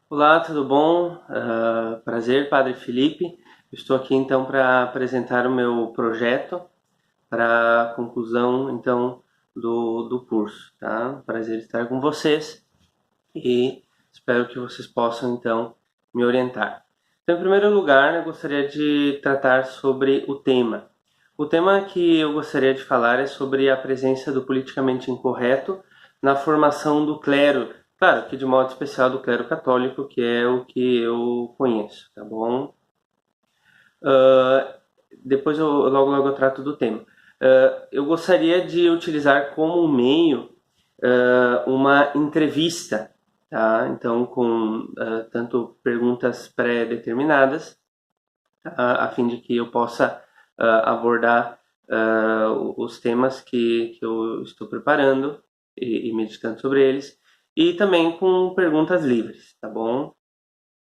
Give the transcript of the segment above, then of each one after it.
Olá, tudo bom? Prazer, Padre Felipe. Estou aqui então para apresentar o meu projeto para a conclusão então do curso, tá? Prazer estar com vocês e espero que vocês possam então me orientar. Então, em primeiro lugar, eu gostaria de tratar sobre o tema. O tema que eu gostaria de falar é sobre a presença do politicamente incorreto na formação do clero, claro que de modo especial do clero católico, que é o que eu conheço, tá bom? Uh, Depois logo eu trato do tema. Eu gostaria de utilizar como meio uma entrevista, tá? Então com tanto perguntas pré-determinadas, a fim de que eu possa abordar os temas que eu estou preparando e meditando sobre eles, e também com perguntas livres, tá bom?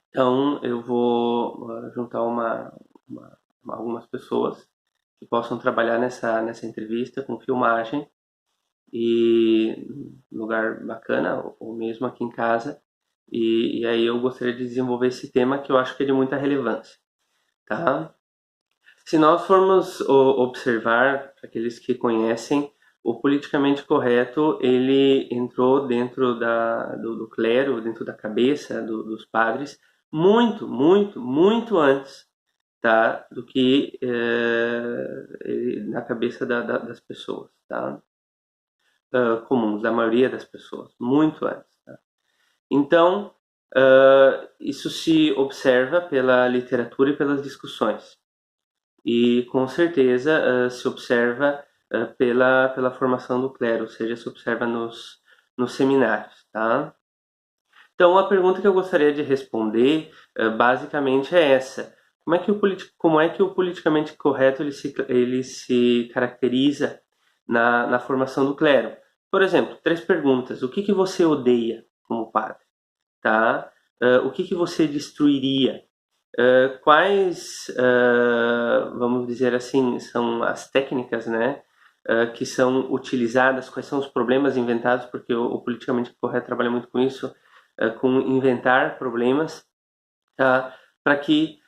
Então eu vou juntar algumas pessoas que possam trabalhar nessa entrevista com filmagem e lugar bacana, ou mesmo aqui em casa. E aí eu gostaria de desenvolver esse tema que eu acho que é de muita relevância, tá? Se nós formos observar, para aqueles que conhecem, o politicamente correto, ele entrou dentro do clero, dentro da cabeça dos padres, muito antes, tá? Do que na cabeça das pessoas, tá? Comuns, da maioria das pessoas, muito antes. Tá? Então, isso se observa pela literatura e pelas discussões. E com certeza se observa pela formação do clero, ou seja, se observa nos seminários. Tá? Então, a pergunta que eu gostaria de responder basicamente é essa. Como é que o politicamente correto ele se caracteriza na formação do clero? Por exemplo, 3 perguntas. O que você odeia como padre? Tá? O que você destruiria? Quais, vamos dizer assim, são as técnicas, né, que são utilizadas, quais são os problemas inventados, porque o politicamente correto trabalha muito com isso, com inventar problemas, tá, para que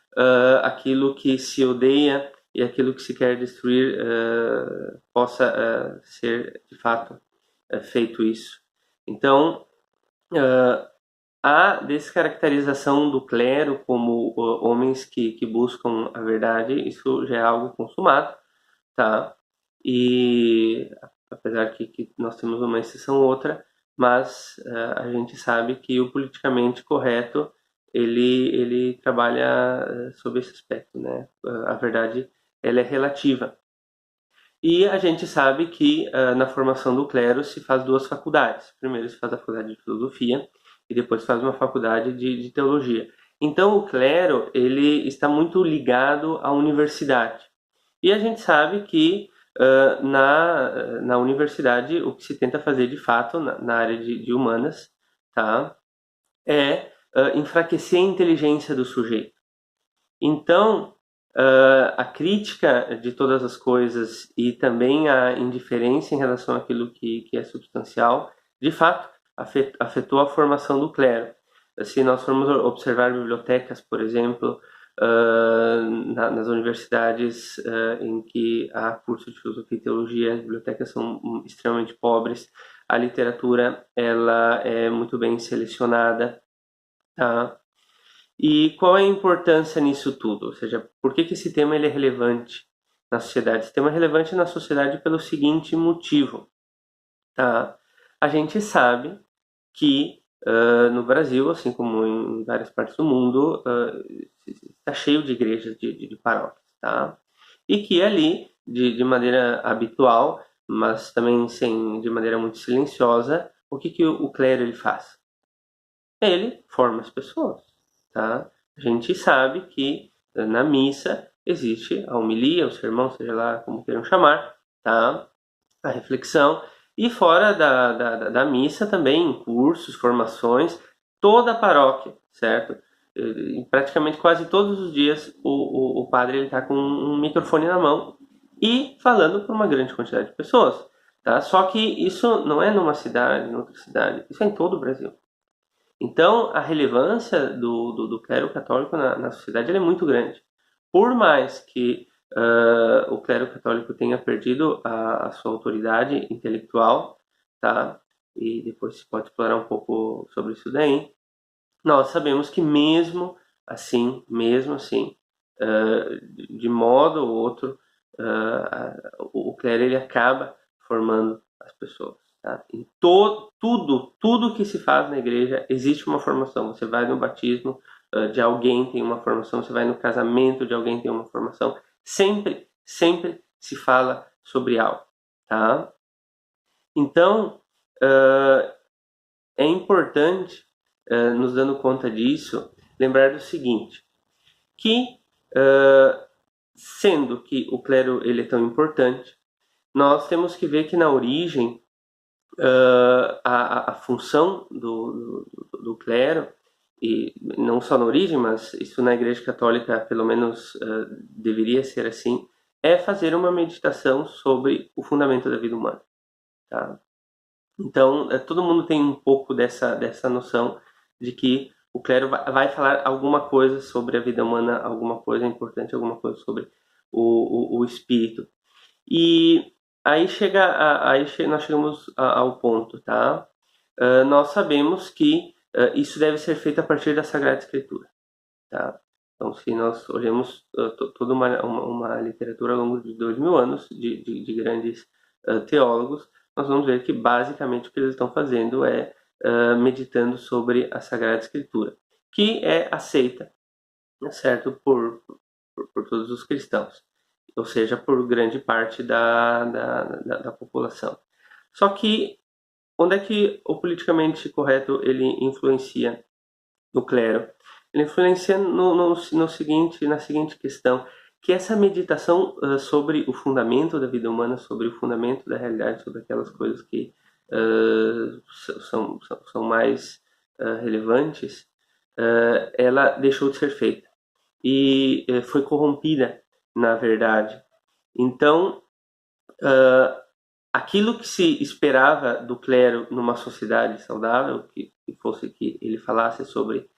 aquilo que se odeia e aquilo que se quer destruir possa ser, de fato, feito isso. Então, a descaracterização do clero como homens que buscam a verdade, isso já é algo consumado, tá? E apesar que nós temos uma exceção ou outra, mas a gente sabe que o politicamente correto ele trabalha sob esse aspecto, né? A verdade ela é relativa. E a gente sabe que na formação do clero se faz 2 faculdades. Primeiro se faz a faculdade de filosofia e depois faz uma faculdade de teologia. Então o clero ele está muito ligado à universidade. E a gente sabe que na universidade o que se tenta fazer de fato na área de humanas, tá, é enfraquecer a inteligência do sujeito. Então, a crítica de todas as coisas e também a indiferença em relação àquilo que é substancial, de fato, afetou a formação do clero. Se nós formos observar bibliotecas, por exemplo, nas universidades em que há curso de filosofia e teologia, as bibliotecas são extremamente pobres, a literatura ela é muito bem selecionada, tá? E qual é a importância nisso tudo? Ou seja, por que esse tema ele é relevante na sociedade? Esse tema é relevante na sociedade pelo seguinte motivo, tá? A gente sabe que no Brasil, assim como em várias partes do mundo, está cheio de igrejas de paróquias, tá? E que ali, de maneira habitual, mas também de maneira muito silenciosa, o que o clero ele faz? Ele forma as pessoas, tá? A gente sabe que na missa existe a homilia, o sermão, seja lá como queiram chamar, tá? A reflexão, e fora da missa também, em cursos, formações, toda a paróquia, certo? Praticamente quase todos os dias o padre está com um microfone na mão e falando para uma grande quantidade de pessoas, tá? Só que isso não é numa cidade, em outra cidade, isso é em todo o Brasil. Então, a relevância do clero católico na sociedade ela é muito grande. Por mais que o clero católico tenha perdido a sua autoridade intelectual, tá? E depois se pode explorar um pouco sobre isso daí, nós sabemos que mesmo assim, de modo ou outro, o clero ele acaba formando as pessoas. Tá? Em tudo que se faz na igreja existe uma formação. Você vai no batismo de alguém, tem uma formação. Você vai no casamento de alguém, tem uma formação. Sempre se fala sobre algo. Tá? Então, é importante, nos dando conta disso, lembrar do seguinte, que sendo que o clero ele é tão importante, nós temos que ver que na origem a função do clero, e não só na origem, mas isso na Igreja Católica pelo menos deveria ser assim, é fazer uma meditação sobre o fundamento da vida humana. Tá? Então, todo mundo tem um pouco dessa noção de que o clero vai falar alguma coisa sobre a vida humana, alguma coisa importante, alguma coisa sobre o espírito. E aí nós chegamos ao ponto, tá? Nós sabemos que isso deve ser feito a partir da Sagrada Escritura, tá? Então, se nós olhamos toda uma literatura ao longo de 2000 anos de grandes teólogos, nós vamos ver que basicamente o que eles estão fazendo é meditando sobre a Sagrada Escritura, que é aceita, certo, por todos os cristãos, ou seja, por grande parte da população. Só que onde é que o politicamente correto ele influencia no clero? Ele influencia na seguinte questão, que essa meditação sobre o fundamento da vida humana, sobre o fundamento da realidade, sobre aquelas coisas que são mais relevantes, ela deixou de ser feita e foi corrompida, na verdade. Então, aquilo que se esperava do clero numa sociedade saudável, que fosse que ele falasse sobre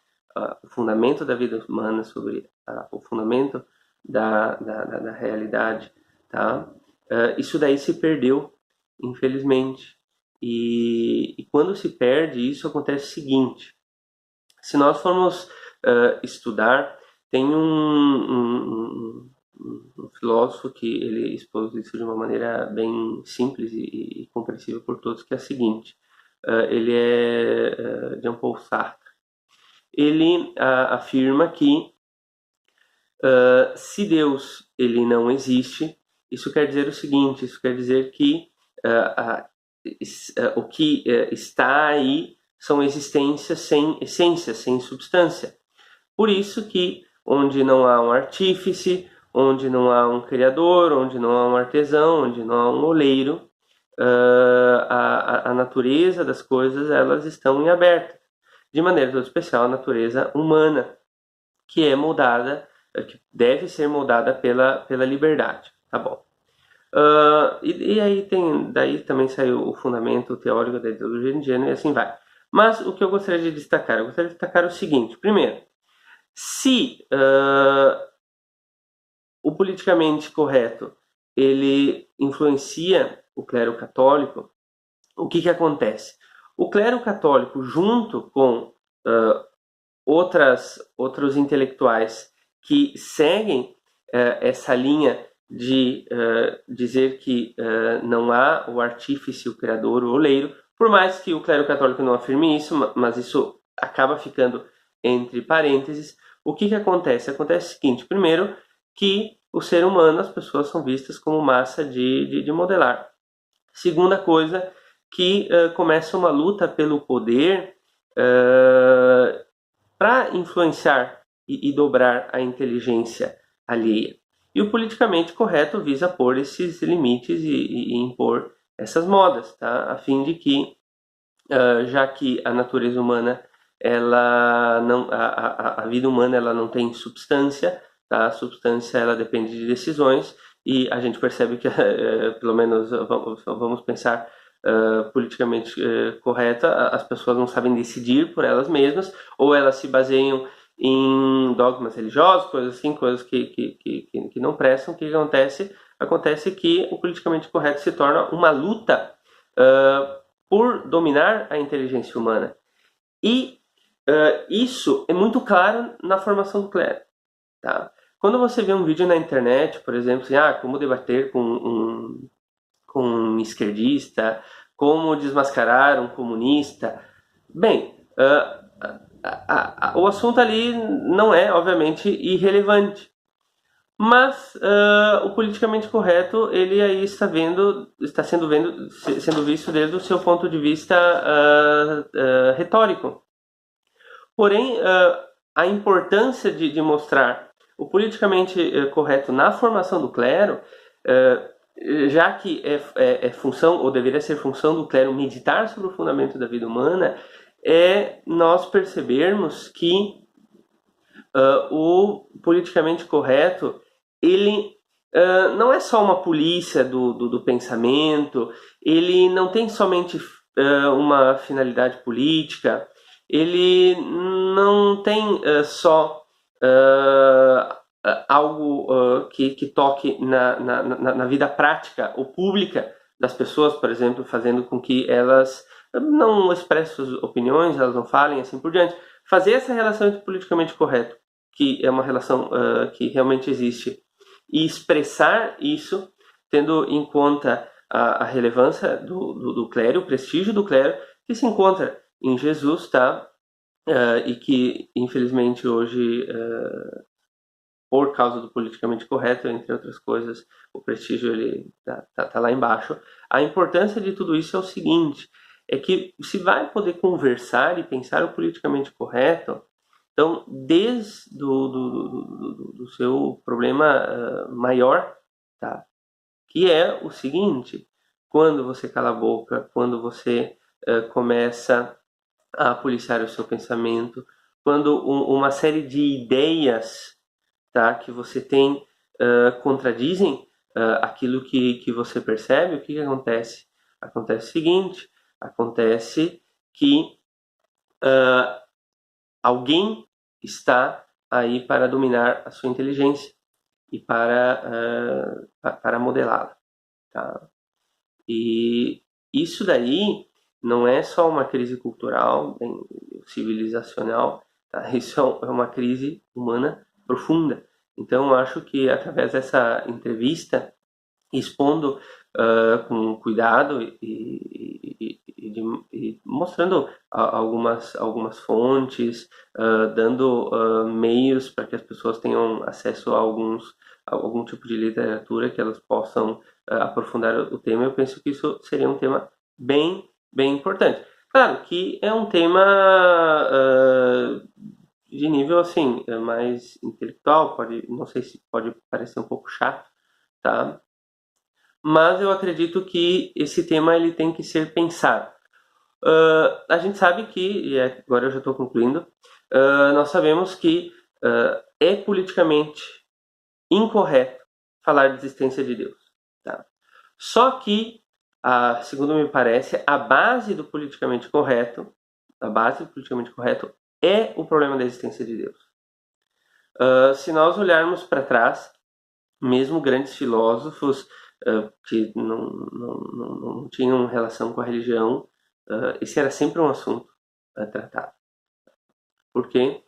o fundamento da vida humana, sobre o fundamento da realidade, tá? Isso daí se perdeu, infelizmente. E quando se perde, isso acontece o seguinte: se nós formos estudar, tem um filósofo que ele expôs isso de uma maneira bem simples e compreensível por todos, que é a seguinte: ele é Jean-Paul Sartre. Ele afirma que se Deus ele não existe, isso quer dizer o seguinte: isso quer dizer que o que está aí são existências sem essência, sem substância. Por isso que onde não há um artífice, onde não há um criador, onde não há um artesão, onde não há um oleiro, a natureza das coisas elas estão em aberto. De maneira toda especial a natureza humana, que é moldada, que deve ser moldada pela liberdade. Tá bom. E aí daí também saiu o fundamento teórico da ideologia de gênero e assim vai. Mas o que eu gostaria de destacar? Eu gostaria de destacar o seguinte: primeiro, se o politicamente correto ele influencia o clero católico, o que acontece? O clero católico, junto com outros intelectuais que seguem essa linha de dizer que não há o artífice, o criador, o oleiro, por mais que o clero católico não afirme isso, mas isso acaba ficando entre parênteses. O que acontece? Acontece o seguinte: primeiro, que o ser humano, as pessoas são vistas como massa de modelar. Segunda coisa, que começa uma luta pelo poder para influenciar e dobrar a inteligência alheia. E o politicamente correto visa pôr esses limites e impor essas modas, tá? A fim de que, já que a natureza humana, ela não, a vida humana ela não tem substância, tá? A substância ela depende de decisões, e a gente percebe que, pelo menos vamos pensar politicamente correta, as pessoas não sabem decidir por elas mesmas, ou elas se baseiam em dogmas religiosos, coisas assim, coisas que não prestam. O que acontece? Acontece que o politicamente correto se torna uma luta por dominar a inteligência humana. E isso é muito claro na formação do clero. Tá? Quando você vê um vídeo na internet, por exemplo, assim, como debater com um esquerdista, como desmascarar um comunista, bem, o assunto ali não é, obviamente, irrelevante. Mas o politicamente correto, ele aí está sendo visto desde o seu ponto de vista retórico. Porém, a importância de mostrar o politicamente correto na formação do clero, já que é função, ou deveria ser função do clero, meditar sobre o fundamento da vida humana, é nós percebermos que o politicamente correto, ele não é só uma polícia do pensamento, ele não tem somente uma finalidade política, ele não tem só algo que toque na vida prática ou pública das pessoas, por exemplo, fazendo com que elas não expressem suas opiniões, elas não falem, assim por diante. Fazer essa relação entre politicamente correto, que é uma relação que realmente existe, e expressar isso, tendo em conta a relevância do clero, o prestígio do clero, que se encontra em Jesus, tá? E que, infelizmente, hoje, por causa do politicamente correto, entre outras coisas, o prestígio ele tá lá embaixo. A importância de tudo isso é o seguinte, é que se vai poder conversar e pensar o politicamente correto, então, desde do seu problema maior, tá? Que é o seguinte, quando você cala a boca, quando você começa a policiar o seu pensamento, quando uma série de ideias, tá, que você tem contradizem aquilo que você percebe, o que acontece? Acontece o seguinte, acontece que alguém está aí para dominar a sua inteligência e para modelá-la. Tá? E isso daí não é só uma crise cultural, civilizacional, tá? Isso é uma crise humana profunda. Então, eu acho que através dessa entrevista, expondo com cuidado e mostrando algumas fontes, dando meios para que as pessoas tenham acesso a algum tipo de literatura que elas possam aprofundar o tema. Eu penso que isso seria um tema bem importante. Claro que é um tema de nível assim mais intelectual, não sei se pode parecer um pouco chato, tá? Mas eu acredito que esse tema ele tem que ser pensado. A gente sabe que, e agora eu já estou concluindo, nós sabemos que é politicamente incorreto falar de existência de Deus. Tá? Só que, segundo me parece, a base do politicamente correto é o problema da existência de Deus. Se nós olharmos para trás, mesmo grandes filósofos que não tinham relação com a religião, esse era sempre um assunto tratado. Por quê?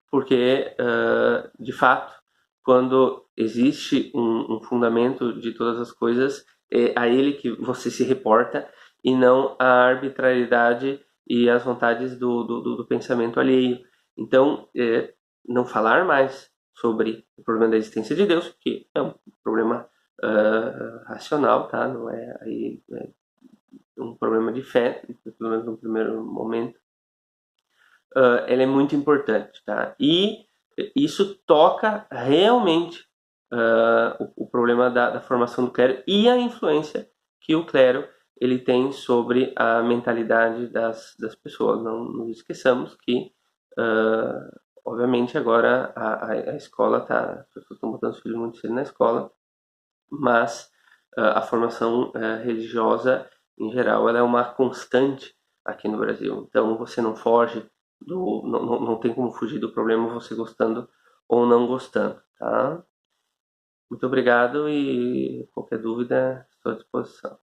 Porque, de fato, quando existe um fundamento de todas as coisas, é a ele que você se reporta e não a arbitrariedade e as vontades do pensamento alheio. Então, não falar mais sobre o problema da existência de Deus, que é um problema racional, tá? Não é aí um problema de fé, pelo menos no primeiro momento. Ela é muito importante, tá? E isso toca realmente o problema da formação do clero e a influência que o clero ele tem sobre a mentalidade das pessoas. Não nos esqueçamos que obviamente agora a escola as pessoas estão botando os filhos muito cedo na escola, mas a formação religiosa em geral, ela é uma constante aqui no Brasil. Então, você não foge não tem como fugir do problema você gostando ou não gostando, tá? Muito obrigado e qualquer dúvida, estou à disposição.